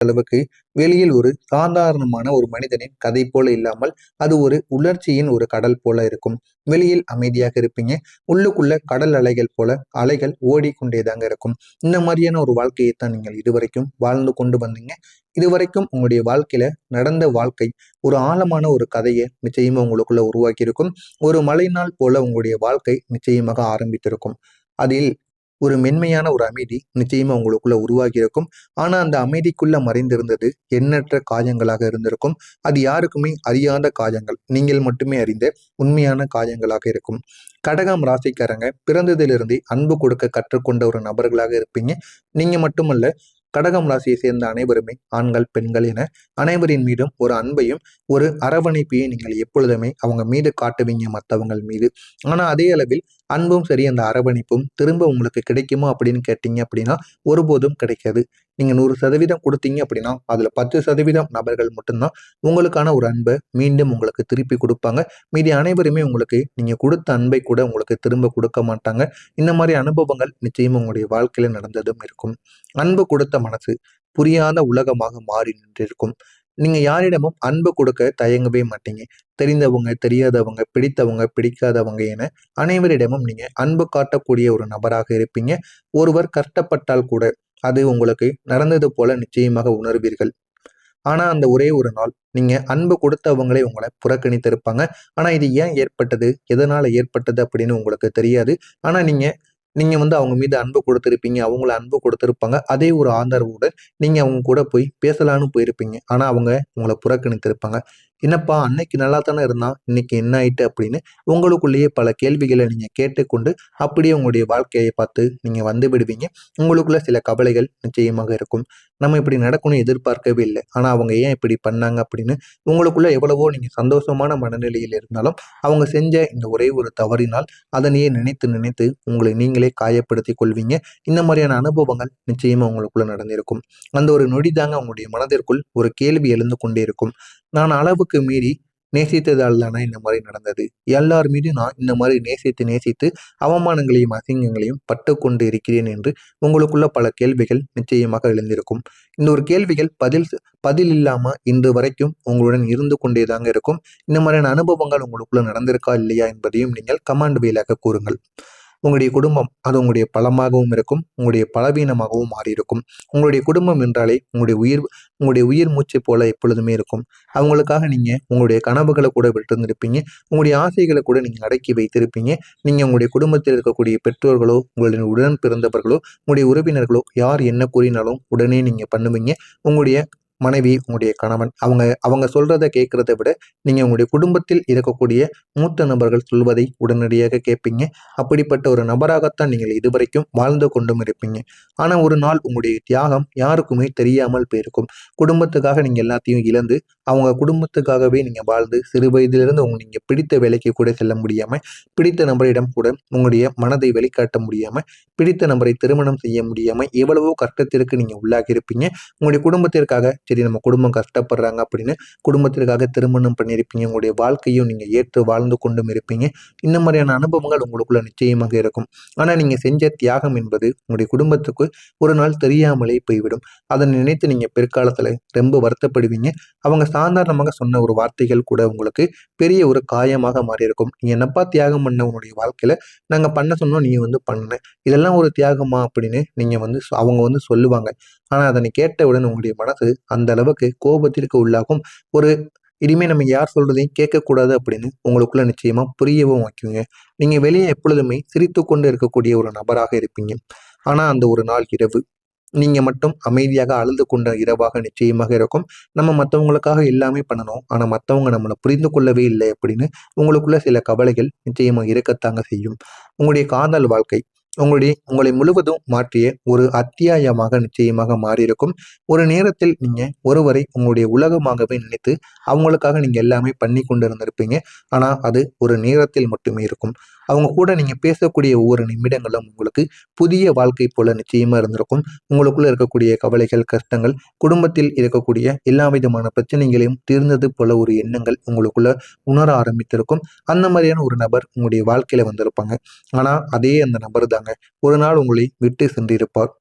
அளவுக்கு வெளியில் ஒரு சாதாரணமான ஒரு மனிதனின் கதை போல இல்லாமல் அது ஒரு உணர்ச்சியின் ஒரு கடல் போல இருக்கும். வெளியில் அமைதியாக இருப்பீங்க. உள்ளுக்குள்ள கடல் அலைகள் போல அலைகள் ஓடிக்கொண்டேதாங்க இருக்கும். இந்த மாதிரியான ஒரு வாழ்க்கையை தான் நீங்கள் இதுவரைக்கும் வாழ்ந்து கொண்டு வந்தீங்க. இதுவரைக்கும் உங்களுடைய வாழ்க்கையில நடந்த வாழ்க்கை ஒரு ஆழமான ஒரு கதையை நிச்சயமா உங்களுக்குள்ள உருவாக்கி இருக்கும். ஒரு மழைநாள் போல உங்களுடைய வாழ்க்கை நிச்சயமாக ஆரம்பித்திருக்கும். அதில் ஒரு மென்மையான ஒரு அமைதி நிச்சயமா உங்களுக்குள்ள உருவாகி இருக்கும். ஆனா அந்த அமைதிக்குள்ள மறைந்திருந்தது எண்ணற்ற காயங்களாக இருந்திருக்கும். அது யாருக்குமே அறியாத காயங்கள், நீங்கள் மட்டுமே அறிந்த உண்மையான காயங்களாக இருக்கும். கடகம் ராசிக்காரங்க பிறந்ததிலிருந்தே அன்பு கொடுக்க கற்றுக்கொண்ட ஒரு நபர்களாக இருப்பீங்க. நீங்க மட்டுமல்ல, கடகம் ராசியை சேர்ந்த அனைவருமே ஆண்கள் பெண்கள் என அனைவரின் மீதும் ஒரு அன்பையும் ஒரு அரவணைப்பையும் நீங்கள் எப்பொழுதுமே அவங்க மீது காட்டுவீங்க மற்றவங்கள் மீது. ஆனா அதே அளவில் அன்பும் சரி அந்த அரவணைப்பும் திரும்ப உங்களுக்கு கிடைக்குமா அப்படின்னு கேட்டீங்க அப்படின்னா ஒருபோதும் கிடைக்காது. நீங்க 100% கொடுத்தீங்க அப்படின்னா அதுல 10% நபர்கள் மட்டும்தான் உங்களுக்கான ஒரு அன்பை மீண்டும் உங்களுக்கு திருப்பி கொடுப்பாங்க. மீதி அனைவருமே உங்களுக்கு நீங்க கொடுத்த அன்பை கூட உங்களுக்கு திரும்ப கொடுக்க மாட்டாங்க. இந்த மாதிரி அனுபவங்கள் நிச்சயமா உங்களுடைய வாழ்க்கையில நடந்ததும் இருக்கும். அன்பு கொடுத்த மனசு புரியாத உலகமாக மாறி நின்றிருக்கும். நீங்க யாரிடமும் அன்பு கொடுக்க தயங்கவே மாட்டீங்க. தெரிந்தவங்க தெரியாதவங்க பிடித்தவங்க பிடிக்காதவங்க என அனைவரிடமும் நீங்க அன்பு காட்டக்கூடிய ஒரு நபராக இருப்பீங்க. ஒருவர் கஷ்டப்பட்டால் கூட அது உங்களுக்கு நடந்தது போல நிச்சயமாக உணர்வீர்கள். ஆனா அந்த ஒரே ஒரு நாள் நீங்க அன்பு கொடுத்தவங்களே உங்களை புறக்கணித்திருப்பாங்க. ஆனா இது ஏன் ஏற்பட்டது, எதனால ஏற்பட்டது அப்படின்னு உங்களுக்கு தெரியாது. ஆனா நீங்க நீங்க அவங்க மீது அன்பு கொடுத்திருப்பீங்க. அவங்கள அன்பு கொடுத்திருப்பாங்க. அதே ஒரு ஆதரவோட நீங்க அவங்க கூட போய் பேசலான்னு போயிருப்பீங்க. ஆனா அவங்க உங்கள புறக்கணித்திருப்பாங்க. "என்னப்பா அன்னைக்கு நல்லா தானே இருந்தான். இன்னைக்கு என்ன ஆயிட்டு?" அப்படின்னு உங்களுக்குள்ளேயே பல கேள்விகள நீங்க கேட்டுக்கொண்டு, அப்படியே உங்களுடைய வாழ்க்கைய பார்த்து நீங்க வந்து விடுவீங்க. உங்களுக்குள்ள சில கவலைகள் நிச்சயமாக இருக்கும். நம்ம இப்படி நடக்கும்னு எதிர்பார்க்கவே இல்ல. ஆனா அவங்க ஏன் இப்படி பண்ணாங்க அப்படின்னு உங்களுக்குள்ள எவ்வளவோ நீங்க சந்தோஷமான மனநிலையில் இருந்தாலும், அவங்க செஞ்ச இந்த ஒரே ஒரு தவறினால் அதனையே நினைத்து நினைத்து உங்களை நீங்களே காயப்படுத்திக் கொள்வீங்க. இந்த மாதிரியான அனுபவங்கள் நிச்சயமா உங்களுக்குள்ள நடந்திருக்கும். அந்த ஒரு நொடி தாங்க உங்களுடைய மனதிற்குள் ஒரு கேள்வி எழுந்து கொண்டே இருக்கும். நான் அளவுக்கு மீறி நேசித்ததால் தானே இந்த மாதிரி நடந்தது. எல்லார் மீதும் நான் இந்த மாதிரி நேசித்து நேசித்து அவமானங்களையும் அசிங்கங்களையும் பட்டு கொண்டு இருக்கிறேன் என்று உங்களுக்குள்ள பல கேள்விகள் நிச்சயமாக எழுந்திருக்கும். இந்த ஒரு கேள்விகள் பதில் இல்லாம இன்று வரைக்கும் உங்களுடன் இருந்து கொண்டேதாங்க இருக்கும். இந்த மாதிரியான அனுபவங்கள் உங்களுக்குள்ள நடந்திருக்கா இல்லையா என்பதையும் நீங்கள் கமெண்ட் வாயிலாக கூறுங்கள். உங்களுடைய குடும்பம் அது உங்களுடைய பலமாகவும் இருக்கும், உங்களுடைய பலவீனமாகவும் மாறியிருக்கும். உங்களுடைய குடும்பம் என்றாலே உங்களுடைய உயிர் மூச்சு போல எப்பொழுதுமே இருக்கும். அவங்களுக்காக நீங்க உங்களுடைய கனவுகளை கூட விட்டிருந்திருப்பீங்க. உங்களுடைய ஆசைகளை கூட நீங்க அடக்கி வைத்திருப்பீங்க. நீங்க உங்களுடைய குடும்பத்தில் இருக்கக்கூடிய பெற்றோர்களோ, உங்களுடைய உடன் பிறந்தவர்களோ, உங்களுடைய உறவினர்களோ யார் என்ன கூறினாலும் உடனே நீங்க பண்ணுவீங்க. உங்களுடைய மனைவி, உங்களுடைய கணவன் அவங்க அவங்க சொல்றத கேட்கிறத விட நீங்க உங்களுடைய குடும்பத்தில் இருக்கக்கூடிய மூத்த நபர்கள் சொல்வதை உடனடியாக கேட்பீங்க. அப்படிப்பட்ட ஒரு நபராகத்தான் நீங்கள் இதுவரைக்கும் வாழ்ந்து கொண்டும் இருப்பீங்க. ஆனா ஒரு நாள் உங்களுடைய தியாகம் யாருக்குமே தெரியாமல் போயிருக்கும். குடும்பத்துக்காக நீங்க எல்லாத்தையும் இழந்து அவங்க குடும்பத்துக்காகவே நீங்க வாழ்ந்து சிறு வயதிலிருந்து நீங்க பிடித்த வேலைக்கு கூட செல்ல முடியாம, பிடித்த நபரிடம் கூட உங்களுடைய மனதை வெளிக்காட்ட முடியாம, பிடித்த நபரை திருமணம் செய்ய முடியாம எவ்வளவோ கஷ்டத்திற்கு நீங்க உள்ளாகி இருப்பீங்க. உங்களுடைய குடும்பத்திற்காக சரி நம்ம குடும்பம் கஷ்டப்படுறாங்க அப்படின்னு குடும்பத்திற்காக திருமணம் பண்ணியிருப்பீங்க. உங்களுடைய வாழ்க்கையும் நீங்க ஏற்று வாழ்ந்து கொண்டும் இருப்பீங்க. இந்த மாதிரியான அனுபவங்கள் உங்களுக்குள்ள நிச்சயமாக இருக்கும். ஆனா நீங்க செஞ்ச தியாகம் என்பது உங்களுடைய குடும்பத்துக்கு ஒரு நாள் தெரியாமலே போய்விடும். அதை நினைத்து நீங்க பிற்காலத்துல ரொம்ப வருத்தப்படுவீங்க. அவங்க சாதாரணமாக சொன்ன ஒரு வார்த்தைகள் கூட உங்களுக்கு பெரிய ஒரு காயமாக மாறி இருக்கும். "நீ என்னப்பா தியாகம் பண்ண உன்னுடைய வாழ்க்கையில? நாங்க பண்ண சொன்னோம் நீ பண்ண. இதெல்லாம் ஒரு தியாகமா?" அப்படின்னு நீங்க அவங்க சொல்லுவாங்க. ஆனா அதனை கேட்டவுடன் உங்களுடைய மனசு அந்த அளவுக்கு கோபத்திற்கு உள்ளாகும். ஒரு இனிமே நம்ம யார் சொல்றதையும் கேட்கக்கூடாது அப்படின்னு உங்களுக்குள்ள நிச்சயமா புரியவும் வைக்குங்க. நீங்க வெளியே எப்பொழுதுமே சிரித்து கொண்டு இருக்கக்கூடிய ஒரு நபராக இருப்பீங்க. ஆனா அந்த ஒரு நாள் இரவு நீங்க மட்டும் அமைதியாக அழுது கொண்ட இரவாக நிச்சயமாக இருக்கும். நம்ம மற்றவங்களுக்காக எல்லாமே பண்ணணும். ஆனா மற்றவங்க நம்மளை புரிந்து கொள்ளவே இல்லை அப்படின்னு உங்களுக்குள்ள சில கவலைகள் நிச்சயமா இருக்கத்தாங்க செய்யும். உங்களுடைய காதல் வாழ்க்கை உங்களை முழுவதும் மாற்றிய ஒரு அத்தியாயமாக நிச்சயமாக மாறியிருக்கும். ஒரு நேரத்தில் நீங்க ஒருவரை உங்களுடைய உலகமாகவே நினைத்து அவங்களுக்காக நீங்க எல்லாமே பண்ணி கொண்டு இருந்திருப்பீங்க. ஆனா அது ஒரு நேரத்தில் மட்டுமே இருக்கும். அவங்க கூட நீங்க பேசக்கூடிய ஒவ்வொரு நிமிடங்களும் உங்களுக்கு புதிய வாழ்க்கை போல நிச்சயமா இருந்திருக்கும். உங்களுக்குள்ள இருக்கக்கூடிய கவலைகள், கஷ்டங்கள், குடும்பத்தில் இருக்கக்கூடிய எல்லா விதமான பிரச்சனைகளையும் தீர்ந்தது போல ஒரு எண்ணங்கள் உங்களுக்குள்ள உணர ஆரம்பித்திருக்கும். அந்த மாதிரியான ஒரு நபர் உங்களுடைய வாழ்க்கையில வந்திருப்பாங்க. ஆனா அதே அந்த நபர் தாங்க ஒரு நாள் உங்களை விட்டு சென்றிருப்பார்.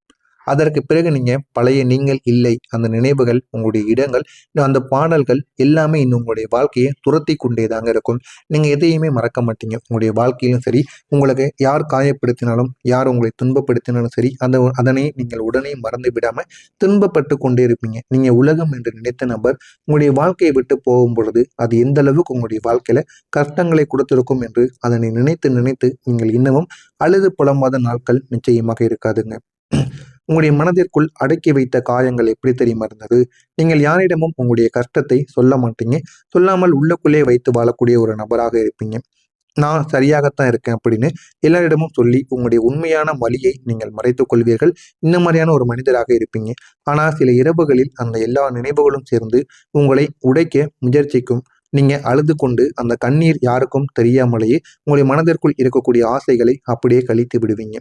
அதற்கு பிறகு நீங்க பழைய நீங்கள் இல்லை, அந்த நினைவுகள், உங்களுடைய இடங்கள், அந்த பாடல்கள் எல்லாமே இன்னும் உங்களுடைய வாழ்க்கையை துரத்தி கொண்டேதாங்க இருக்கும். நீங்க எதையுமே மறக்க மாட்டீங்க. உங்களுடைய வாழ்க்கையிலும் சரி, உங்களுக்கு யார் காயப்படுத்தினாலும், யார் உங்களை துன்பப்படுத்தினாலும் சரி, அதனை நீங்கள் உடனே மறந்து விடாம துன்பப்பட்டு கொண்டே இருப்பீங்க. நீங்க உலகம் என்று நினைத்த நபர் உங்களுடைய வாழ்க்கையை விட்டு போகும் பொழுது அது எந்த அளவுக்கு உங்களுடைய வாழ்க்கையில கஷ்டங்களை கொடுத்திருக்கும் என்று அதனை நினைத்து நினைத்து நீங்கள் இன்னமும் அழுது புலம்பாத நாட்கள் நிச்சயமாக இருக்காதுங்க. உங்களுடைய மனதிற்குள் அடக்கி வைத்த காயங்கள் எப்படி தெரியுமா இருந்தது? நீங்கள் யாரிடமும் உங்களுடைய கஷ்டத்தை சொல்ல மாட்டீங்க. சொல்லாமல் உள்ளுக்குள்ளே வைத்து வாழக்கூடிய ஒரு நபராக இருப்பீங்க. நான் சரியாகத்தான் இருக்கேன் அப்படின்னு எல்லாரிடமும் சொல்லி உங்களுடைய உண்மையான வழியை நீங்கள் மறைத்துக் கொள்வீர்கள். இந்த மாதிரியான ஒரு மனிதராக இருப்பீங்க. ஆனால் சில இரவுகளில் அந்த எல்லா நினைவுகளும் சேர்ந்து உங்களை உடைக்க முயற்சிக்கும். நீங்க அழுது கொண்டு அந்த கண்ணீர் யாருக்கும் தெரியாமலேயே உங்களுடைய மனதிற்குள் இருக்கக்கூடிய ஆசைகளை அப்படியே கழித்து விடுவீங்க.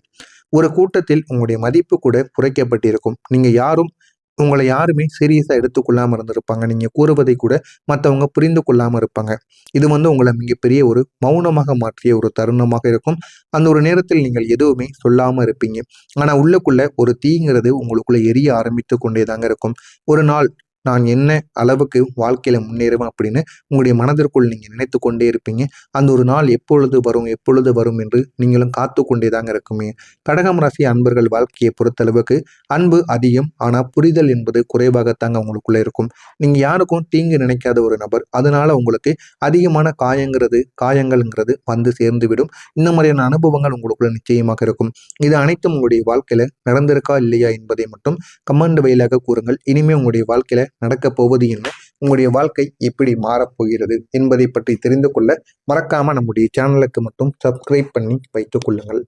ஒரு கூட்டத்தில் உங்களுடைய மதிப்பு கூட குறைக்கப்பட்டிருக்கும். நீங்க யாரும் உங்களை யாருமே சீரியஸா எடுத்துக்கொள்ளாம இருந்திருப்பாங்க. நீங்க கூறுவதை கூட மற்றவங்க புரிந்து கொள்ளாம இருப்பாங்க. இது உங்களை மிகப்பெரிய ஒரு மௌனமாக மாற்றிய ஒரு தருணமாக இருக்கும். அந்த ஒரு நேரத்தில் நீங்கள் எதுவுமே சொல்லாம இருப்பீங்க. ஆனா உள்ளுக்குள்ள ஒரு தீங்கிறது உங்களுக்குள்ள எரிய ஆரம்பித்து கொண்டேதாங்க இருக்கும். ஒரு நாள் நான் என்ன அளவுக்கு வாழ்க்கையில முன்னேறுவேன் அப்படின்னு உங்களுடைய மனதிற்குள் நீங்க நினைத்து கொண்டே இருப்பீங்க. அந்த ஒரு நாள் எப்பொழுது வரும் எப்பொழுது வரும் என்று நீங்களும் காத்து கொண்டே தாங்க இருக்குமே. கடகம் ராசி அன்பர்கள் வாழ்க்கையை பொறுத்தளவுக்கு அன்பு அதிகம், ஆனா புரிதல் என்பது குறைவாகத்தாங்க உங்களுக்குள்ள இருக்கும். நீங்க யாருக்கும் தீங்கு நினைக்காத ஒரு நபர். அதனால உங்களுக்கு அதிகமான காயங்கள்ங்கிறது வந்து சேர்ந்து விடும். இந்த மாதிரியான அனுபவங்கள் உங்களுக்குள்ள நிச்சயமாக இருக்கும். இது அனைத்தும் உங்களுடைய வாழ்க்கையில நடந்திருக்கா இல்லையா என்பதை மட்டும் கமெண்ட் வழியாக கூறுங்கள். இனிமே உங்களுடைய வாழ்க்கையில நடக்கப் போவது என்ன, உங்களுடைய வாழ்க்கை எப்படி மாறப்போகிறது என்பதை பற்றி தெரிந்து கொள்ள மறக்காம நம்முடைய சேனலுக்கு மட்டும் சப்ஸ்கிரைப் பண்ணி வைத்துக் கொள்ளுங்கள்.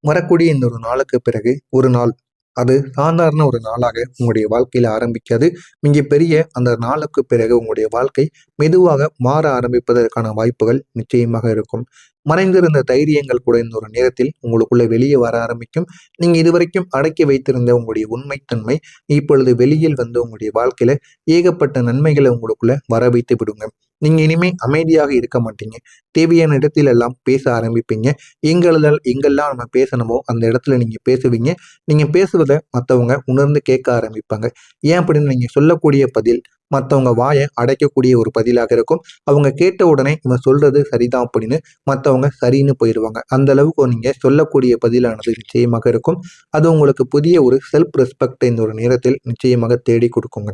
வரக்கூடிய இந்த ஒரு நாளுக்கு பிறகு ஒரு நாள் அது சாதாரண ஒரு நாளாக உங்களுடைய வாழ்க்கையில ஆரம்பிக்காது. மிகப்பெரிய அந்த நாளுக்கு பிறகு உங்களுடைய வாழ்க்கை மெதுவாக மாற ஆரம்பிப்பதற்கான வாய்ப்புகள் நிச்சயமாக இருக்கும். மறைந்திருந்த தைரியங்கள் கூட இந்த ஒரு நேரத்தில் உங்களுக்குள்ள வெளியே வர ஆரம்பிக்கும். நீங்க இதுவரைக்கும் அடக்கி வைத்திருந்த உங்களுடைய உண்மைத்தன்மை இப்பொழுது வெளியில் வந்து உங்களுடைய வாழ்க்கையில ஏகப்பட்ட நன்மைகளை உங்களுக்குள்ள வர வைத்து விடுங்க. நீங்க இனிமே அமைதியாக இருக்க மாட்டீங்க. தேவையான இடத்தில் எல்லாம் பேச ஆரம்பிப்பீங்க. எங்கெல்லாம் நம்ம பேசணுமோ அந்த இடத்துல நீங்க பேசுவீங்க. நீங்க பேசுவதை மற்றவங்க உணர்ந்து கேட்க ஆரம்பிப்பாங்க. ஏன் அப்படின்னு நீங்க சொல்லக்கூடிய பதில் மற்றவங்க வாயை அடைக்கக்கூடிய ஒரு பதிலாக இருக்கும். அவங்க கேட்ட உடனே இவன் சொல்றது சரிதான் அப்படின்னு மற்றவங்க சரின்னு போயிடுவாங்க. அந்த அளவுக்கு நீங்க சொல்லக்கூடிய பதிலானது நிச்சயமாக இருக்கும். அது உங்களுக்கு புதிய ஒரு செல்ஃப் ரெஸ்பெக்ட் இந்த ஒரு நேரத்தில் நிச்சயமாக தேடி கொடுக்குங்க.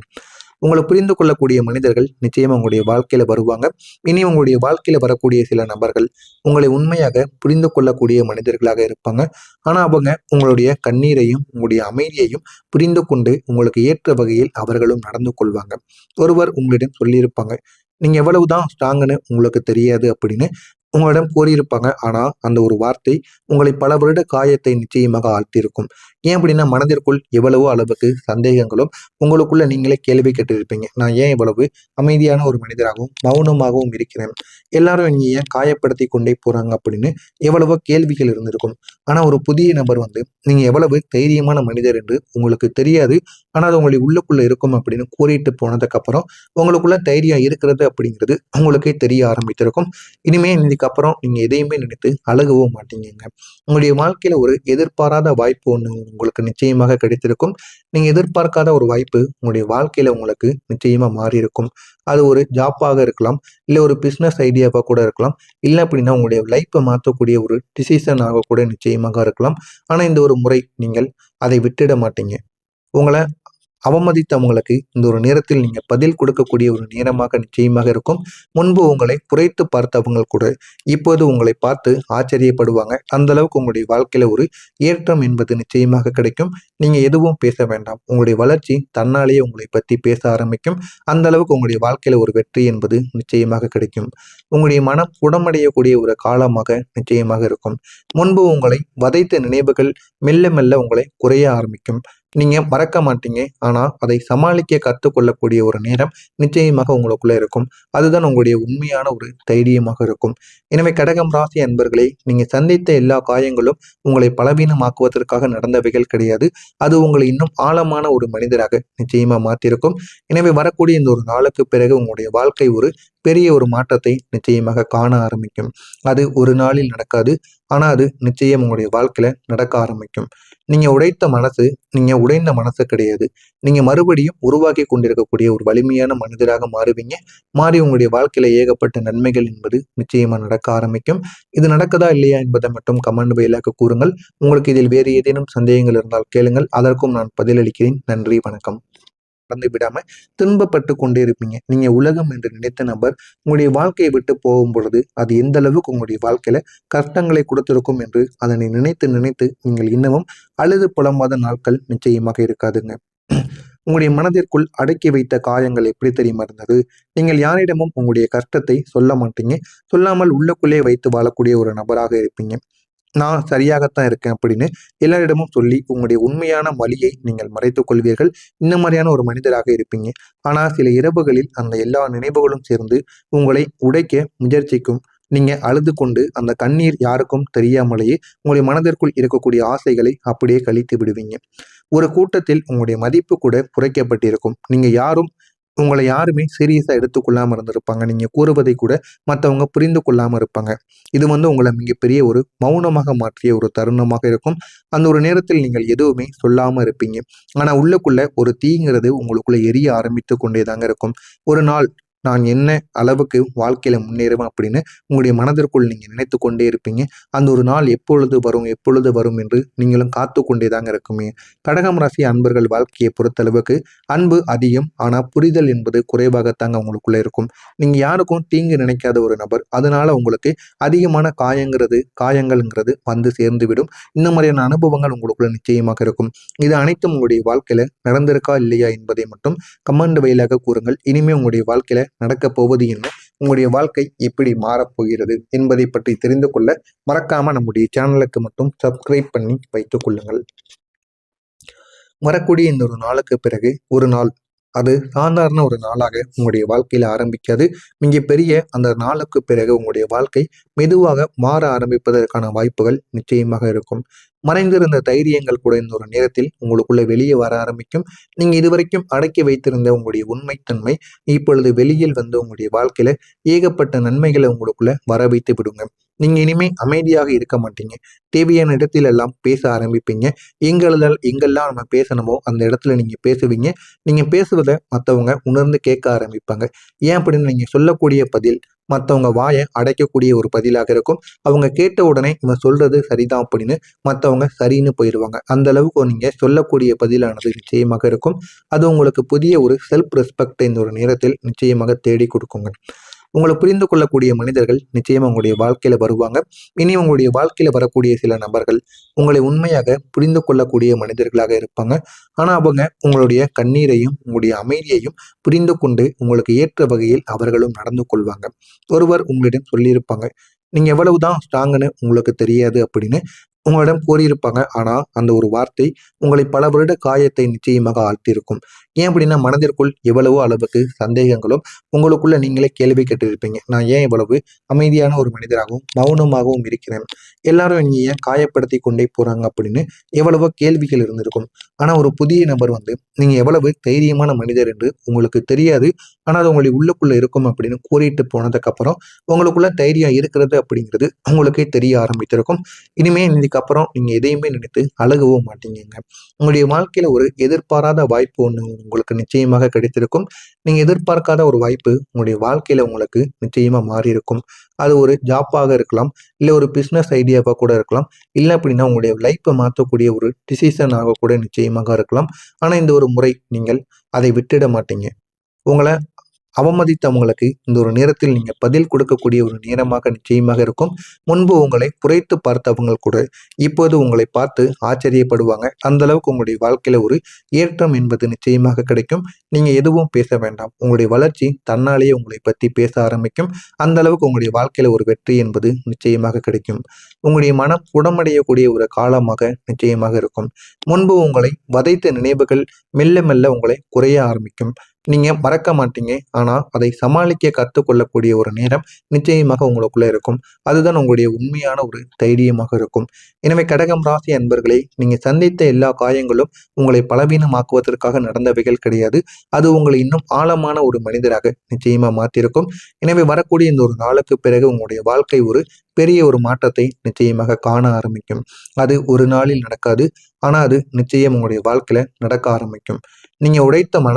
உங்களை புரிந்து கொள்ளக்கூடிய மனிதர்கள் நிச்சயமா உங்களுடைய வாழ்க்கையில வருவாங்க. இனி உங்களுடைய வாழ்க்கையில வரக்கூடிய சில நபர்கள் உங்களை உண்மையாக புரிந்து கொள்ளக்கூடிய மனிதர்களாக இருப்பாங்க. ஆனா அவங்க உங்களுடைய கண்ணீரையும் உங்களுடைய அமைதியையும் புரிந்து கொண்டு உங்களுக்கு ஏற்ற வகையில் அவர்களும் நடந்து கொள்வாங்க. ஒருவர் உங்களிடம் சொல்லியிருப்பாங்க, நீங்க எவ்வளவுதான் ஸ்ட்ராங்குன்னு உங்களுக்கு தெரியாது அப்படின்னு உங்களிடம் கூறியிருப்பாங்க. ஆனா அந்த ஒரு வார்த்தை உங்களை பல வருட காயத்தை நிச்சயமாக ஆழ்த்தியிருக்கும். ஏன் அப்படின்னா மனதிற்குள் எவ்வளவோ அளவுக்கு சந்தேகங்களும் உங்களுக்குள்ள நீங்களே கேள்வி கேட்டிருப்பீங்க. நான் ஏன் இவ்வளவு அமைதியான ஒரு மனிதராகவும் மௌனமாகவும் இருக்கிறேன், எல்லாரும் நீங்க ஏன் காயப்படுத்தி கொண்டே போறாங்க அப்படின்னு எவ்வளவோ கேள்விகள் இருந்திருக்கும். ஆனா ஒரு புதிய நபர் வந்து நீங்க எவ்வளவு தைரியமான மனிதர் என்று உங்களுக்கு தெரியாது, ஆனா அது உங்களுடைய உள்ளுக்குள்ள இருக்கும் அப்படின்னு கூறிட்டு போனதுக்கு அப்புறம் உங்களுக்குள்ள தைரியம் இருக்கிறது அப்படிங்கிறது உங்களுக்கே தெரிய ஆரம்பித்திருக்கும். இனிமே இதுக்கப்புறம் நீங்க எதையுமே நினைத்து அழகவும் மாட்டீங்க. உங்களுடைய வாழ்க்கையில ஒரு எதிர்பாராத வாய்ப்பு ஒண்ணு உங்களுக்கு நிச்சயமாக கிடைத்திருக்கும். நீங்க எதிர்பார்க்காத ஒரு வாய்ப்பு உங்களுடைய வாழ்க்கையில உங்களுக்கு நிச்சயமா மாறி இருக்கும். அது ஒரு ஜாப்பாக இருக்கலாம், இல்ல ஒரு பிசினஸ் ஐடியாவா கூட இருக்கலாம், இல்ல அப்படின்னா உங்களுடைய லைஃப்பை மாற்றக்கூடிய ஒரு டிசிஷன் ஆக கூட நிச்சயமாக இருக்கலாம். ஆனா இந்த ஒரு முறை நீங்கள் அதை விட்டுட மாட்டீங்க. உங்களை அவமதித்தவங்களுக்கு இந்த ஒரு நேரத்தில் நீங்க பதில் கொடுக்கக்கூடிய ஒரு நேரமாக நிச்சயமாக இருக்கும். முன்பு உங்களை குறைத்து பார்த்தவங்க கூட இப்போது உங்களை பார்த்து ஆச்சரியப்படுவாங்க. அந்த அளவுக்கு உங்களுடைய வாழ்க்கையில ஒரு ஏற்றம் என்பது நிச்சயமாக கிடைக்கும். நீங்க எதுவும் பேச வேண்டாம். உங்களுடைய வளர்ச்சி தன்னாலேயே உங்களை பற்றி பேச ஆரம்பிக்கும். அந்த அளவுக்கு உங்களுடைய வாழ்க்கையில ஒரு வெற்றி என்பது நிச்சயமாக கிடைக்கும். உங்களுடைய மனம் குணமடையக்கூடிய ஒரு காலமாக நிச்சயமாக இருக்கும். முன்பு உங்களை வதைத்த நினைவுகள் மெல்ல மெல்ல உங்களை குறைய ஆரம்பிக்கும். நீங்க மறக்க மாட்டீங்க. ஆனா அதை சமாளிக்க கற்றுக்கொள்ளக்கூடிய ஒரு நேரம் நிச்சயமாக உங்களுக்குள்ள இருக்கும். அதுதான் உங்களுடைய உண்மையான ஒரு தைரியமாக இருக்கும். எனவே கடகம் ராசி அன்பர்களே, நீங்க சந்தித்த எல்லா காயங்களும் உங்களை பலவீனமாக்குவதற்காக நடந்தவைகள் கிடையாது. அது உங்களை இன்னும் ஆழமான ஒரு மனிதராக நிச்சயமா மாற்றிருக்கும். எனவே வரக்கூடிய இந்த ஒரு நாளுக்கு பிறகு உங்களுடைய வாழ்க்கை ஒரு பெரிய ஒரு மாற்றத்தை நிச்சயமாக காண ஆரம்பிக்கும். அது ஒரு நாளில் நடக்காது. ஆனா அது நிச்சயம் உங்களுடைய வாழ்க்கையில நடக்க ஆரம்பிக்கும். நீங்க உடைந்த மனசு கிடையாது. நீங்க மறுபடியும் உருவாக்கி கொண்டிருக்கக்கூடிய ஒரு வலிமையான மனிதராக மாறுவீங்க. மாறி உங்களுடைய வாழ்க்கையில ஏகப்பட்ட நன்மைகள் என்பது நிச்சயமா நடக்க ஆரம்பிக்கும். இது நடக்குதா இல்லையா என்பதை மட்டும் கமெண்ட் வாயிலாக கூறுங்கள். உங்களுக்கு இதில் வேறு ஏதேனும் சந்தேகங்கள் இருந்தால் கேளுங்கள். அதற்கும் நான் பதிலளிக்கிறேன். நன்றி, வணக்கம். மறந்து விடாம துன்பப்பட்டு கொண்டே இருப்பீங்க. நீங்க உலகம் என்று நினைத்த நபர் உங்களுடைய வாழ்க்கையை விட்டு போகும் பொழுது அது எந்த அளவுக்கு உங்களுடைய வாழ்க்கையில கஷ்டங்களை கொடுத்திருக்கும் என்று அதனை நினைத்து நினைத்து நீங்கள் இன்னமும் அழுது புலம்பாத நாட்கள் நிச்சயமாக இருக்காதுங்க. உங்களுடைய மனதிற்குள் அடக்கி வைத்த காயங்கள் எப்படி தெரியுமா இருந்தது? நீங்கள் யாரிடமும் உங்களுடைய கஷ்டத்தை சொல்ல மாட்டீங்க. சொல்லாமல் உள்ளுக்குள்ளே வைத்து வாழக்கூடிய ஒரு நபராக இருப்பீங்க. நான் சரியாகத்தான் இருக்கேன் அப்படின்னு எல்லாரிடமும் சொல்லி உங்களுடைய உண்மையான வலியை நீங்கள் மறைத்துக் கொள்வீர்கள். இந்த மாதிரியான ஒரு மனிதராக இருப்பீங்க. ஆனா சில இரவுகளில் அந்த எல்லா நினைவுகளும் சேர்ந்து உங்களை உடைக்க முயற்சிக்கும். நீங்க அழுது கொண்டு அந்த கண்ணீர் யாருக்கும் தெரியாமலேயே உங்களுடைய மனதிற்குள் இருக்கக்கூடிய ஆசைகளை அப்படியே கழித்து விடுவீங்க. ஒரு கூட்டத்தில் உங்களுடைய மதிப்பு கூட குறைக்கப்பட்டிருக்கும். உங்களை யாருமே சீரியஸா எடுத்துக்கொள்ளாம இருந்திருப்பாங்க. நீங்க கூறுவதை கூட மற்றவங்க புரிந்து கொள்ளாம இருப்பாங்க. இது உங்களை மிகப்பெரிய ஒரு மௌனமாக மாற்றிய ஒரு தருணமாக இருக்கும். அந்த ஒரு நேரத்தில் நீங்கள் எதுவுமே சொல்லாம இருப்பீங்க. ஆனா உள்ளுக்குள்ள ஒரு தீங்கிறது உங்களுக்குள்ள எரிய ஆரம்பித்து கொண்டேதாங்க இருக்கும். ஒரு நாள் நான் என்ன அளவுக்கு வாழ்க்கையில முன்னேறுவேன் அப்படின்னு உங்களுடைய மனதிற்குள் நீங்க நினைத்து கொண்டே இருப்பீங்க. அந்த ஒரு நாள் எப்பொழுது வரும் எப்பொழுது வரும் என்று நீங்களும் காத்து கொண்டேதாங்க இருக்குமே. கடகம் ராசி அன்பர்கள் வாழ்க்கையை பொறுத்தளவுக்கு அன்பு அதிகம். ஆனா புரிதல் என்பது குறைவாகத்தாங்க உங்களுக்குள்ள இருக்கும். நீங்க யாருக்கும் தீங்கு நினைக்காத ஒரு நபர். அதனால உங்களுக்கு அதிகமான காயங்கள்ங்கிறது வந்து சேர்ந்து விடும். இந்த மாதிரியான அனுபவங்கள் உங்களுக்குள்ள நிச்சயமாக இருக்கும். இது அனைத்தும் உங்களுடைய வாழ்க்கையில நடந்திருக்கா இல்லையா என்பதை மட்டும் கமெண்ட் வழியாக கூறுங்கள். இனிமே உங்களுடைய வாழ்க்கையில நடக்கப் போவது என்ன, உங்களுடைய வாழ்க்கை எப்படி மாறப்போகிறது என்பதை பற்றி தெரிந்து கொள்ள மறக்காம நம்முடைய சேனலுக்கு மட்டும் சப்ஸ்கிரைப் பண்ணி வைத்துக் கொள்ளுங்கள். வரக்கூடிய இந்த ஒரு நாளுக்கு பிறகு ஒரு நாள் அது சாதாரண ஒரு நாளாக உங்களுடைய வாழ்க்கையில ஆரம்பிக்காது. மிகப்பெரிய அந்த நாளுக்கு பிறகு உங்களுடைய வாழ்க்கை மெதுவாக மாற ஆரம்பிப்பதற்கான வாய்ப்புகள் நிச்சயமாக இருக்கும். மறைந்திருந்த தைரியங்கள் கூட இந்த ஒரு நேரத்தில் உங்களுக்குள்ள வெளியே வர ஆரம்பிக்கும். நீங்க இதுவரைக்கும் அடக்கி வைத்திருந்த உங்களுடைய உண்மைத்தன்மை இப்பொழுது வெளியில் வந்து உங்களுடைய வாழ்க்கையில ஏகப்பட்ட நன்மைகளை உங்களுக்குள்ள வர வைத்து விடுங்க. நீங்க இனிமே அமைதியாக இருக்க மாட்டீங்க. தேவையான இடத்தில் எல்லாம் பேச ஆரம்பிப்பீங்க. எங்கெல்லாம் நம்ம பேசணுமோ அந்த இடத்துல நீங்க பேசுவீங்க. நீங்க பேசுவதை மற்றவங்க உணர்ந்து கேட்க ஆரம்பிப்பாங்க. ஏன் அப்படின்னு நீங்க சொல்லக்கூடிய பதில் மற்றவங்க வாயை அடைக்கக்கூடிய ஒரு பதிலாக இருக்கும். அவங்க கேட்ட உடனே இவன் சொல்றது சரிதான் அப்படின்னு மற்றவங்க சரின்னு போயிடுவாங்க. அந்த அளவுக்கு நீங்க சொல்லக்கூடிய பதிலானது நிச்சயமாக இருக்கும். அது உங்களுக்கு புதிய ஒரு செல்ஃப் ரெஸ்பெக்ட் இந்த ஒரு நேரத்தில் நிச்சயமாக தேடி கொடுக்குங்க. உங்களை புரிந்து கொள்ளக்கூடிய மனிதர்கள் நிச்சயமா உங்களுடைய வாழ்க்கையில வருவாங்க. இனி உங்களுடைய வாழ்க்கையில வரக்கூடிய சில நபர்கள் உங்களை உண்மையாக புரிந்து கொள்ளக்கூடிய மனிதர்களாக இருப்பாங்க. ஆனா அவங்க உங்களுடைய கண்ணீரையும் உங்களுடைய அமைதியையும் புரிந்து கொண்டு உங்களுக்கு ஏற்ற வகையில் அவர்களும் நடந்து கொள்வாங்க. ஒருவர் உங்களிடம் சொல்லியிருப்பாங்க, நீங்க எவ்வளவுதான் ஸ்ட்ராங்குன்னு உங்களுக்கு தெரியாது அப்படின்னு உங்களிடம் கூறியிருப்பாங்க. ஆனா அந்த ஒரு வார்த்தை உங்களை பல வருட காயத்தை நிச்சயமாக ஆழ்த்தியிருக்கும். ஏன் அப்படின்னா மனதிற்குள் எவ்வளவோ அளவுக்கு சந்தேகங்களும் உங்களுக்குள்ள நீங்களே கேள்வி கேட்டிருப்பீங்க. நான் ஏன் இவ்வளவு அமைதியான ஒரு மனிதராகவும் மௌனமாகவும் இருக்கிறேன், எல்லாரும் என்னை ஏன் காயப்படுத்தி கொண்டே போறாங்க அப்படின்னு எவ்வளவோ கேள்விகள் இருந்திருக்கும். ஆனா ஒரு புதிய நபர் வந்து நீங்க எவ்வளவு தைரியமான மனிதர் என்று உங்களுக்கு தெரியாது, ஆனா அது உங்களுடைய உள்ளுக்குள்ள இருக்கும் அப்படின்னு கூறிட்டு போனதுக்கு அப்புறம் உங்களுக்குள்ள தைரியம் இருக்கிறது அப்படிங்கிறது உங்களுக்கே தெரிய ஆரம்பித்திருக்கும். இனிமே இதுக்கப்புறம் நீங்க எதையுமே நினைத்து அழுகவும் மாட்டீங்க. உங்களுடைய வாழ்க்கையில ஒரு எதிர்பாராத வாய்ப்பு ஒண்ணு உங்களுக்கு நிச்சயமாக கிடைத்திருக்கும். நீங்க எதிர்பார்க்காத ஒரு வாய்ப்பு உங்களுடைய வாழ்க்கையில உங்களுக்கு நிச்சயமா மாறி இருக்கும். அது ஒரு ஜாப்பாக இருக்கலாம், இல்ல ஒரு பிசினஸ் ஐடியாவா கூட இருக்கலாம், இல்ல அப்படின்னா உங்களுடைய லைஃப்பை மாற்றக்கூடிய ஒரு டிசிஷன் ஆக கூட நிச்சயமாக இருக்கலாம். ஆனா இந்த ஒரு முறை நீங்கள் அதை விட்டுட மாட்டீங்க. உங்களை அவமதித்தவங்களுக்கு இந்த ஒரு நேரத்தில் நீங்க பதில் கொடுக்கக்கூடிய ஒரு நேரமாக நிச்சயமாக இருக்கும். முன்பு உங்களை குறைத்து பார்த்தவங்க கூட இப்போது உங்களை பார்த்து ஆச்சரியப்படுவாங்க. அந்த அளவுக்கு உங்களுடைய வாழ்க்கையில ஒரு ஏற்றம் என்பது நிச்சயமாக கிடைக்கும். நீங்க எதுவும் பேச வேண்டாம். உங்களுடைய வளர்ச்சி தன்னாலேயே உங்களை பற்றி பேச ஆரம்பிக்கும். அந்த அளவுக்கு உங்களுடைய வாழ்க்கையில ஒரு வெற்றி என்பது நிச்சயமாக கிடைக்கும். உங்களுடைய மனம் குணமடையக்கூடிய ஒரு காலமாக நிச்சயமாக இருக்கும். முன்பு உங்களை வதைத்த நினைவுகள் மெல்ல மெல்ல உங்களை குறைய ஆரம்பிக்கும். நீங்க மறக்க மாட்டீங்க. ஆனா, அதை சமாளிக்க கத்துக்கொள்ளக்கூடிய ஒரு நேரம் நிச்சயமாக உங்களுக்குள்ள இருக்கும். அதுதான் உங்களுடைய உண்மையான ஒரு தைரியமாக இருக்கும். எனவே கடகம் ராசி அன்பர்களே, நீங்க சந்தித்த எல்லா காயங்களும் உங்களை பலவீனமாக்குவதற்காக நடந்தவைகள் கிடையாது. அது உங்களை இன்னும் ஆழமான ஒரு மனிதராக நிச்சயமா மாத்திருக்கும். எனவே வரக்கூடிய இந்த ஒரு நாளுக்கு பிறகு உங்களுடைய வாழ்க்கை ஒரு பெரிய ஒரு மாற்றத்தை நிச்சயமாக காண ஆரம்பிக்கும். அது ஒரு நாளில் நடக்காது. ஆனா, அது நிச்சயம் உங்களுடைய வாழ்க்கையில நடக்க ஆரம்பிக்கும். நீங்க உடைத்த மனச